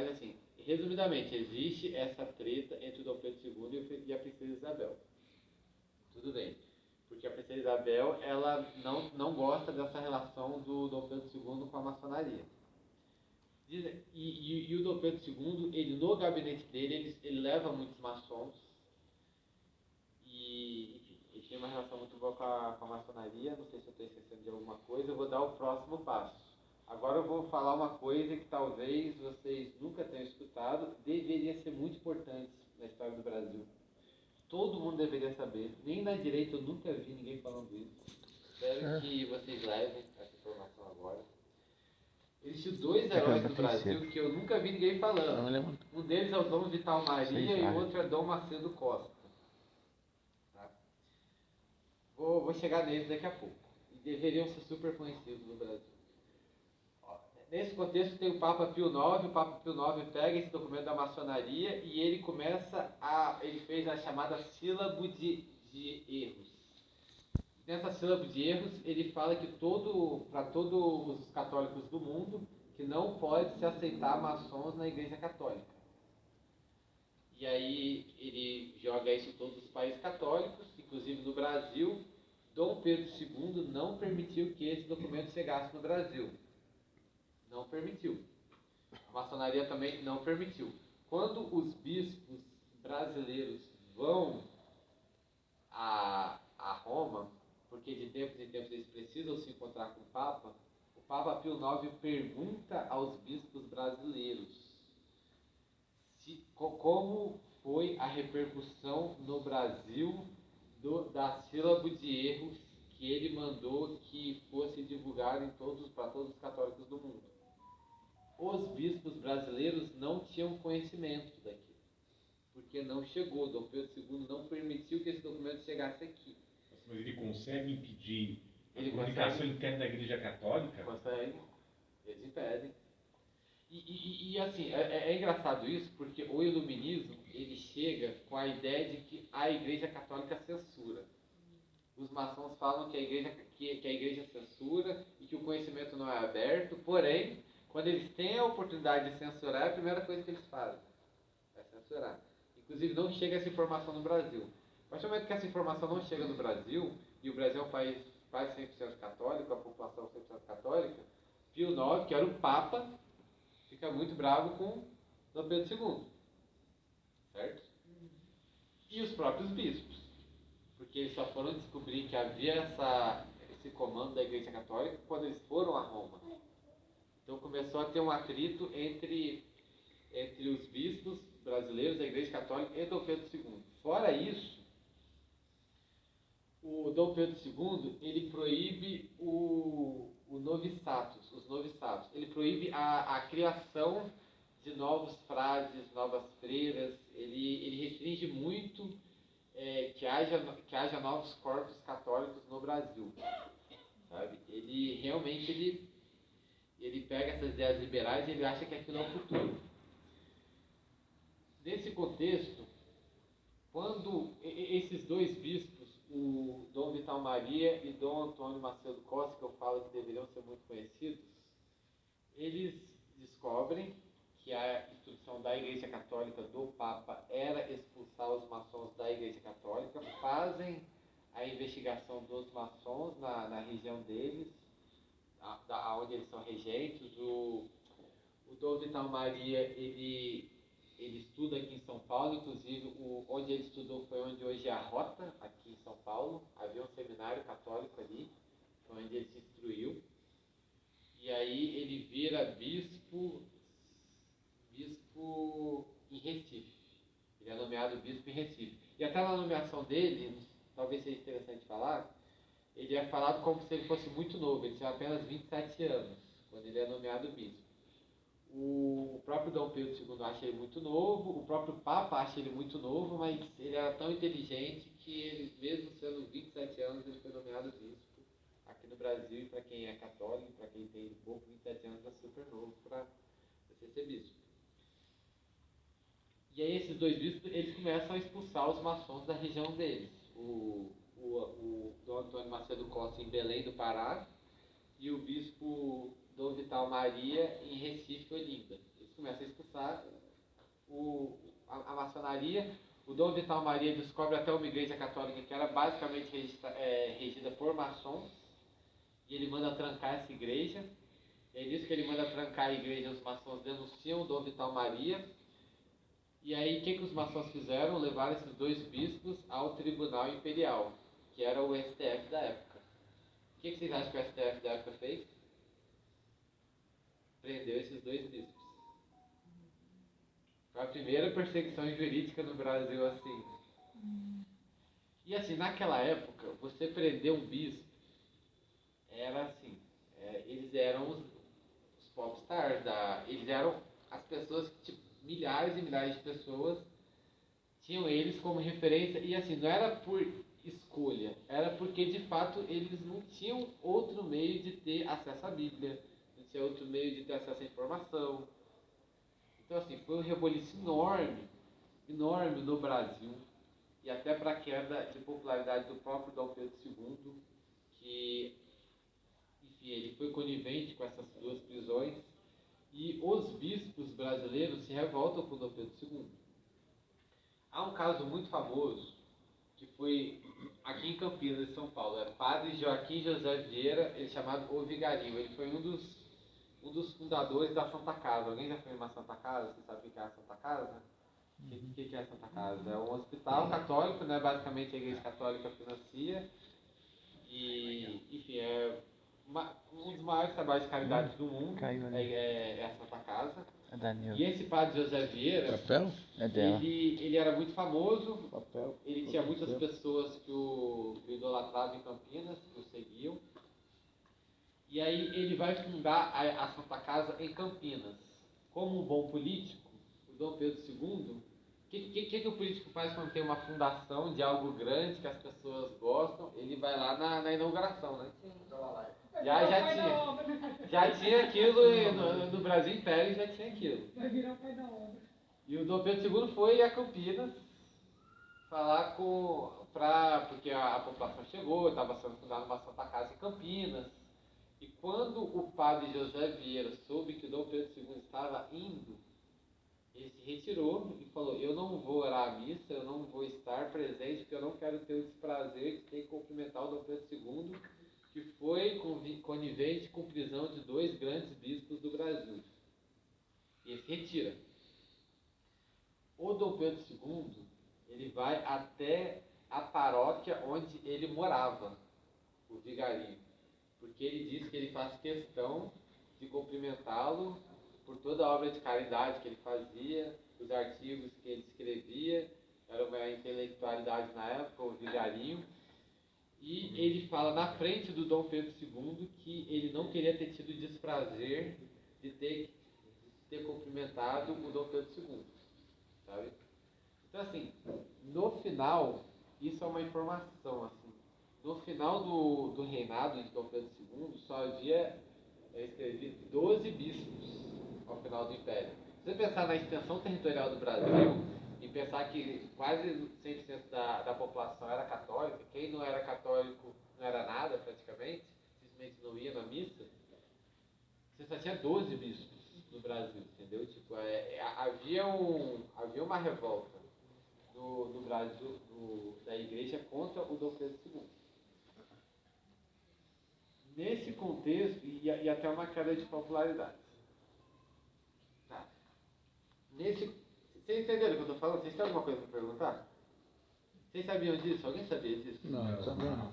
Mas assim, resumidamente, existe essa treta entre o Dom Pedro II e a Princesa Isabel. Tudo bem. Porque a Princesa Isabel, ela não gosta dessa relação do Dom Pedro II com a maçonaria. E o Dom Pedro II, ele no gabinete dele, ele leva muitos maçons. E, enfim, ele tem uma relação muito boa com a maçonaria. Não sei se eu estou esquecendo de alguma coisa. Eu vou dar o próximo passo. Agora eu vou falar uma coisa que talvez vocês nunca tenham escutado. Deveria ser muito importante na história do Brasil. Todo mundo deveria saber. Nem na direita eu nunca vi ninguém falando isso. Espero que vocês levem essa informação agora. Existem dois heróis do Brasil que eu nunca vi ninguém falando. Um deles é o Dom Vital Maria e o outro é Dom Macedo Costa. Tá? Vou chegar neles daqui a pouco. E deveriam ser super conhecidos no Brasil. Nesse contexto tem o Papa Pio IX. O Papa Pio IX pega esse documento da maçonaria e ele ele fez a chamada sílabo de erros. Nessa sílaba de erros, ele fala que para todos os católicos do mundo, que não pode se aceitar maçons na Igreja Católica. E aí ele joga isso em todos os países católicos, inclusive no Brasil. Dom Pedro II não permitiu que esse documento chegasse no Brasil. Não permitiu. A maçonaria também não permitiu. Quando os bispos brasileiros vão a Roma, porque de tempos em tempos eles precisam se encontrar com o Papa Pio IX pergunta aos bispos brasileiros como foi a repercussão no Brasil da sílaba de erros que ele mandou que fosse divulgado para todos os católicos do mundo. Os bispos brasileiros não tinham conhecimento daquilo, porque não chegou. Dom Pedro II não permitiu que esse documento chegasse aqui. Mas ele consegue impedir a comunicação interna da Igreja Católica? Consegue. Eles impedem. E assim, é engraçado isso, porque o iluminismo, ele chega com a ideia de que a Igreja Católica censura. Os maçons falam que a igreja censura e que o conhecimento não é aberto, porém, quando eles têm a oportunidade de censurar, é a primeira coisa que eles fazem é censurar. Inclusive, não chega essa informação no Brasil. A partir do momento que essa informação não chega no Brasil, e o Brasil é um país quase 100% católico, a população 100% católica, Pio IX, que era o Papa, fica muito bravo com Dom Pedro II. Certo? E os próprios bispos. Porque eles só foram descobrir que havia esse comando da Igreja Católica quando eles foram a Roma. Então começou a ter um atrito entre os bispos brasileiros, da Igreja Católica e Dom Pedro II. Fora isso, o Dom Pedro II, ele proíbe os noviçatos. Ele proíbe a criação de novos frades, novas freiras. Ele restringe muito que haja novos corpos católicos no Brasil. Sabe? Ele realmente ele pega essas ideias liberais e ele acha que aquilo é o futuro. Nesse contexto, quando esses dois bispos, o Dom Vital Maria e Dom Antônio Macedo Costa, que eu falo que deveriam ser muito conhecidos, eles descobrem que a instrução da Igreja Católica do Papa era expulsar os maçons da Igreja Católica, fazem a investigação dos maçons na região deles, onde eles são regentes. O Dom Vital Maria, ele estuda aqui em São Paulo, inclusive onde ele estudou foi onde hoje é a Rota, aqui em São Paulo. Havia um seminário católico ali, foi onde ele se instruiu. E aí ele vira bispo em Recife. Ele é nomeado bispo em Recife. E até na nomeação dele, talvez seja interessante falar, ele é falado como se ele fosse muito novo. Ele tinha apenas 27 anos, quando ele é nomeado bispo. O próprio Dom Pedro II acha ele muito novo, o próprio Papa acha ele muito novo, mas ele era tão inteligente que ele, mesmo sendo 27 anos, ele foi nomeado bispo aqui no Brasil. E para quem é católico, para quem entende pouco, 27 anos é super novo para você ser bispo. E aí esses dois bispos, eles começam a expulsar os maçons da região deles. O Dom Antônio Macedo Costa em Belém do Pará e o bispo Dom Vital Maria em Recife, Olinda. Eles começam a expulsar a maçonaria. O Dom Vital Maria descobre até uma igreja católica que era basicamente regida por maçons. E ele manda trancar essa igreja. É nisso que ele manda trancar a igreja, os maçons denunciam o Dom Vital Maria. E aí, o que os maçons fizeram? Levaram esses 2 bispos ao Tribunal Imperial, que era o STF da época. O que vocês acham que o STF da época fez? Prendeu esses 2 bispos. Foi a primeira perseguição jurídica no Brasil, assim. E assim, naquela época, você prender um bispo era assim, eles eram os popstars, eles eram as pessoas que, tipo, milhares e milhares de pessoas tinham eles como referência, e assim, não era por escolha, era porque de fato eles não tinham outro meio de ter acesso à Bíblia, não tinha outro meio de ter acesso à informação. Então assim, foi um reboliço enorme, enorme no Brasil, e até para a queda de popularidade do próprio Dom Pedro II, que, enfim, ele foi conivente com essas 2 prisões, e os bispos brasileiros se revoltam com Dom Pedro II. Há um caso muito famoso, que foi aqui em Campinas, em São Paulo. É Padre Joaquim José Vieira, ele chamado O Vigarinho. Ele foi um dos fundadores da Santa Casa. Alguém já foi em uma Santa Casa? Você sabe o que é a Santa Casa? O que é a Santa Casa? É um hospital católico, né? Basicamente a Igreja Católica financia. E, enfim, um dos maiores trabalhos de caridade do mundo. É a Santa Casa. E esse Padre José Vieira, ele era muito famoso, ele tinha muitas pessoas que o idolatravam em Campinas, que o seguiam. E aí ele vai fundar a Santa Casa em Campinas. Como um bom político, o Dom Pedro II, o que o político faz quando tem uma fundação de algo grande que as pessoas gostam? Ele vai lá na inauguração, né? Já tinha aquilo no Brasil Império, já tinha aquilo. Vai virar o pai da obra. E o Dom Pedro II foi a Campinas falar porque a população chegou, estava sendo fundada uma Santa Casa em Campinas. E quando o padre José Vieira soube que o Dom Pedro II estava indo, ele se retirou e falou: eu não vou orar a missa, eu não vou estar presente, porque eu não quero ter o desprazer de ter que cumprimentar o Dom Pedro II, que foi conivente com prisão de 2 grandes bispos do Brasil. E ele se retira. O Dom Pedro II, ele vai até a paróquia onde ele morava, o Vigarinho, porque ele diz que ele faz questão de cumprimentá-lo por toda a obra de caridade que ele fazia, os artigos que ele escrevia, era uma intelectualidade na época, o Vigarinho. E ele fala na frente do Dom Pedro II que ele não queria ter tido o desprazer de ter cumprimentado o Dom Pedro II, sabe? Então assim, no final, isso é uma informação, assim, no final do reinado de Dom Pedro II, só havia, eu escrevi, 12 bispos ao final do Império. Se você pensar na extensão territorial do Brasil, e pensar que quase 100% da população era católica, quem não era católico não era nada praticamente, simplesmente não ia na missa, você só tinha 12 bispos no Brasil, entendeu? Tipo, havia uma revolta no Brasil, da igreja contra o Dom Pedro II. Nesse contexto, e até uma queda de popularidade. Tá. Vocês entenderam o que eu estou falando? Vocês têm alguma coisa para perguntar? Vocês sabiam disso? Alguém sabia disso? Não, também não.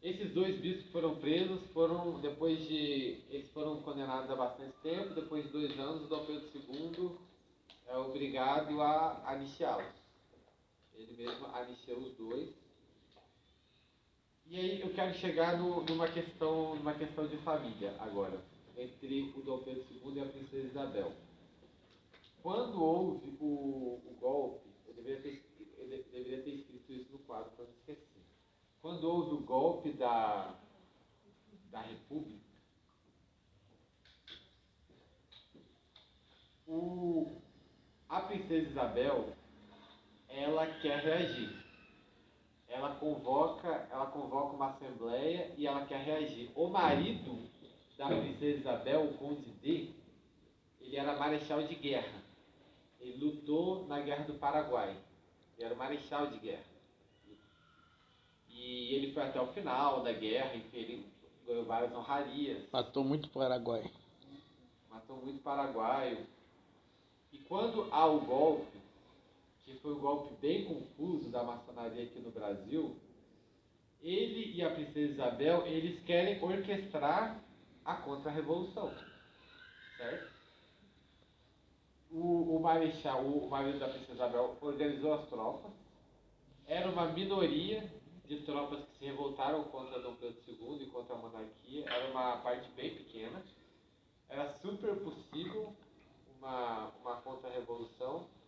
Esses 2 bispos foram presos, eles foram condenados a bastante tempo. Depois de 2 anos, o Dom Pedro II é obrigado a anistiá-los. Ele mesmo anistiou os 2. E aí eu quero chegar numa questão de família agora, entre o Dom Pedro II e a princesa Isabel. Quando houve o golpe, eu deveria ter escrito isso no quadro para não esquecer. Quando houve o golpe da República, a princesa Isabel, ela quer reagir. Ela convoca uma assembleia e ela quer reagir. O marido da princesa Isabel, o Conde D, ele era marechal de guerra. Ele lutou na Guerra do Paraguai. Ele era o marechal de guerra. E ele foi até o final da guerra, enfim, ele ganhou várias honrarias. Matou muito Paraguai. Matou muito paraguaio. E quando há o golpe, que foi um golpe bem confuso da maçonaria aqui no Brasil, ele e a princesa Isabel, eles querem orquestrar a contra-revolução, certo? O marechal, o marido da princesa Isabel, organizou as tropas. Era uma minoria de tropas que se revoltaram contra Dom Pedro II e contra a monarquia. Era uma parte bem pequena. Era super possível uma contra-revolução.